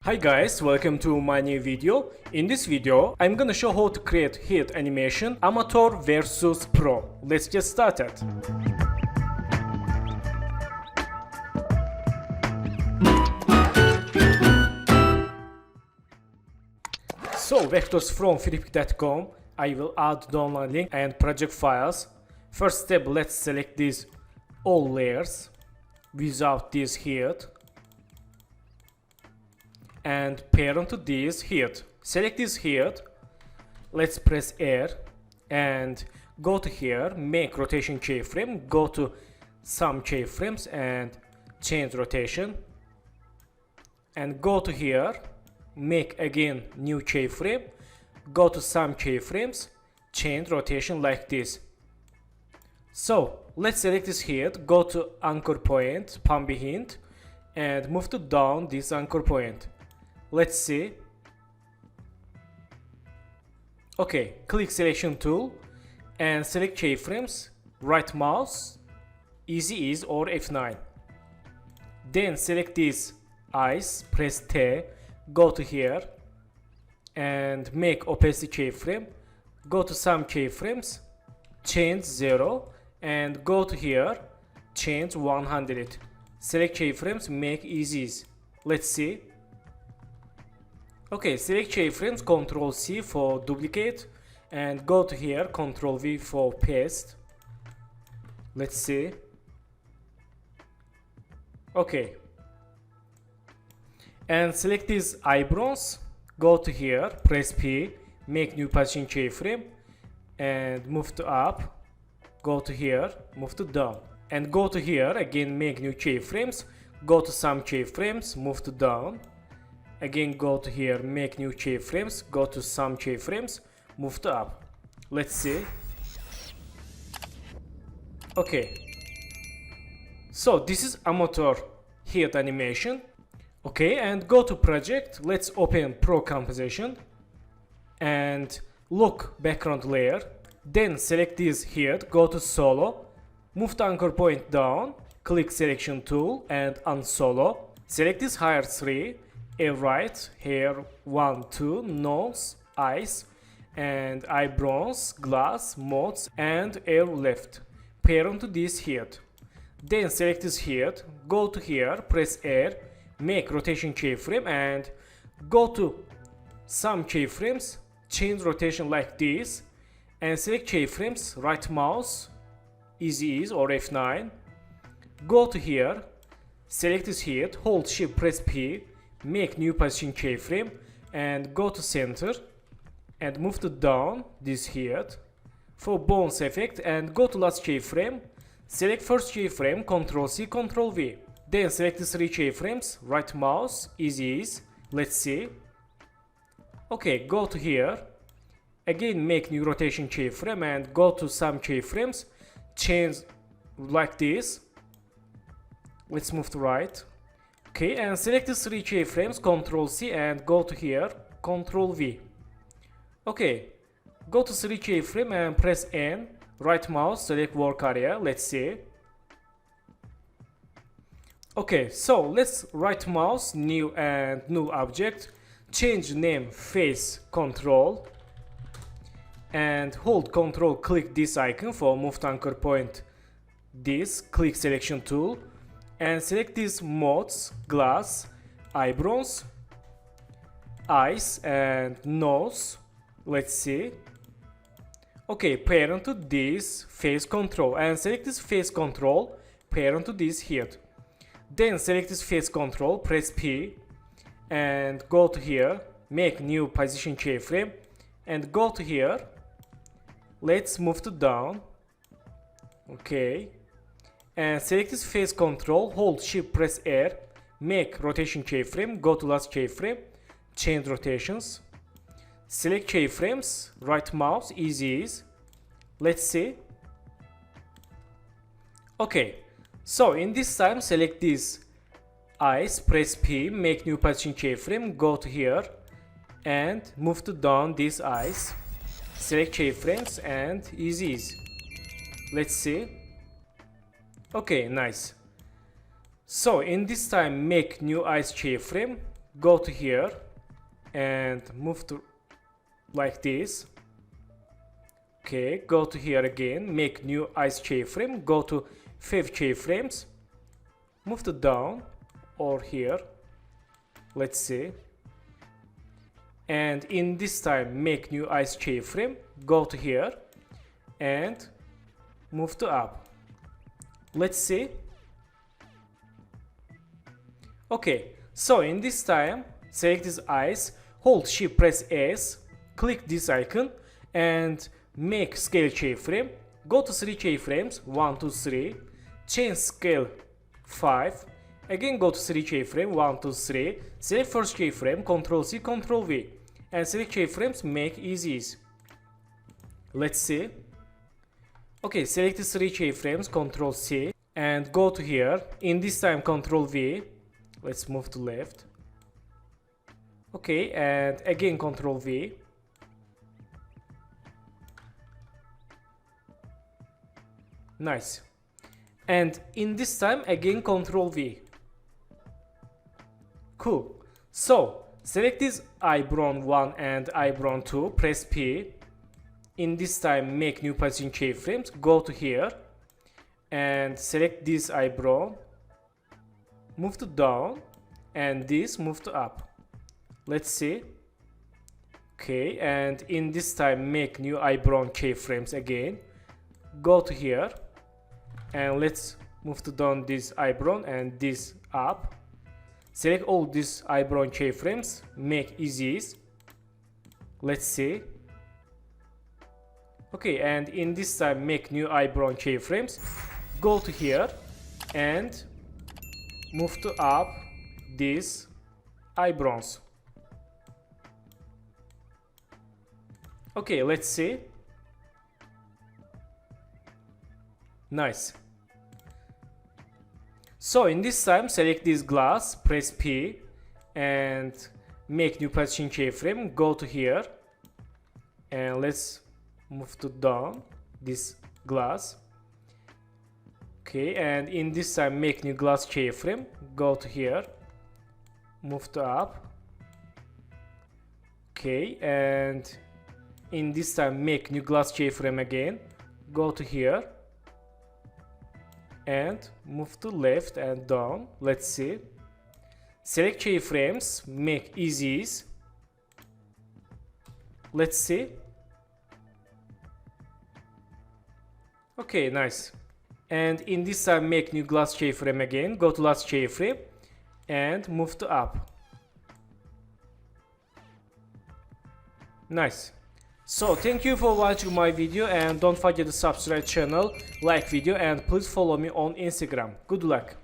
Hi guys, welcome to my new video. In this video, I'm gonna show how to create heat animation amateur versus pro. Let's get started. So vectors from freepik.com. I will add download link and project files. First step, let's select these all layers without this heat and parent to this heat. Select this heat. Let's press R and go to here, make rotation keyframe, go to some keyframes and change rotation, and go to here, make again new keyframe, go to some keyframes, change rotation like this. So let's select this heat, go to anchor point, palm behind, and move to down this anchor point. Let's see. Okay, click selection tool and select keyframes, right mouse, easy ease or F9. Then select these eyes, press T, go to here and make opacity keyframe, go to some keyframes, change 0 and go to here, change 100. Select keyframes, make easy ease. Let's see. Okay, select keyframes, Ctrl C for duplicate and go to here, Ctrl V for paste. Let's see. Okay. And select these eyebrows, go to here, press P, make new position keyframe and move to up, go to here, move to down. And go to here, again make new keyframes, go to some keyframes, move to down. Again go to here, make new keyframes, go to some keyframes, move to up. Let's see. Okay. So this is amateur heat animation. Okay, and go to project. Let's open Pro Composition and look background layer. Then select this heat, go to solo, move the anchor point down, click selection tool and unsolo. Select this higher 3. Air right, hair 1, 2, nose, eyes, and eyebrows, glass, modes, and air left. Parent to this heat. Then select this heat, go to here, press R, make rotation keyframe, and go to some keyframes, change rotation like this, and select keyframes, right mouse, easy ease or F9. Go to here, select this heat, hold shift, press P, make new position keyframe and go to center and move to down this heat for bounce effect and go to last keyframe, select first keyframe, Ctrl C, Ctrl V. Then select the 3 keyframes, right mouse, easy ease. Let's see. Okay, go to here, again make new rotation keyframe and go to some keyframes, change like this. Let's move to right. Okay, and select the 3 keyframes, Ctrl C and go to here, Ctrl V. Okay, go to 3 keyframe and press N, right mouse, select work area, let's see. Okay, so let's right mouse, new and null object, change name, face, control, and hold Ctrl, click this icon for move to anchor point, this, click selection tool, and select these modes, glass, eyebrows, eyes and nose. Let's see. Okay, parent to this face control and select this face control, parent to this heat. Then select this face control, press P and go to here, make new position keyframe and go to here. Let's move to down. Okay. And select this face control, hold shift, press R, make rotation keyframe, go to last keyframe, change rotations, select keyframes, right mouse, easy ease. Let's see. Okay, so in this time select these eyes, press P, make new position keyframe, go to here and move to down these eyes, select keyframes and easy ease. Let's see. Okay, nice. So in this time make new eyes keyframe, go to here and move to like this. Okay, go to here again, make new ice keyframe, go to 5 keyframes, move to down or here, let's see, and in this time make new ice keyframe, go to here and move to up. Let's see. Okay, so in this time select this ice, hold shift press S, click this icon and make scale keyframe, go to 3 keyframes, 1 2 3, change scale 5, again go to 3 keyframe, 1 2 3, select first keyframe, Ctrl C Ctrl V and select keyframes, make easy. Let's see. Okay, select the 3 keyframes, Ctrl C and go to here, in this time Ctrl V, let's move to left. Okay, and again Ctrl V. Nice. And in this time again Ctrl V. Cool. So select this eyebrow 1 and eyebrow 2, press P. In this time make new position keyframes, go to here and select this eyebrow, move to down and this move to up. Let's see. Okay, and in this time make new eyebrow keyframes again, go to here and let's move to down this eyebrow and this up. Select all these eyebrow keyframes, make easy. Let's see. Okay, and in this time make new eyebrow keyframes, go to here and move to up these eyebrows. Okay, let's see. Nice. So in this time select this glass, press P and make new position keyframe, go to here and let's move to down this glass. Okay, and in this time make new glass keyframe, go to here, move to up. Okay, and in this time make new glass keyframe again, go to here and move to left and down. Let's see. Select keyframes, make easy. Let's see. Okay, nice. And in this time make new glass keyframe again, go to last keyframe and move to up. Nice. So thank you for watching my video and don't forget to subscribe channel, like video and please follow me on Instagram. Good luck.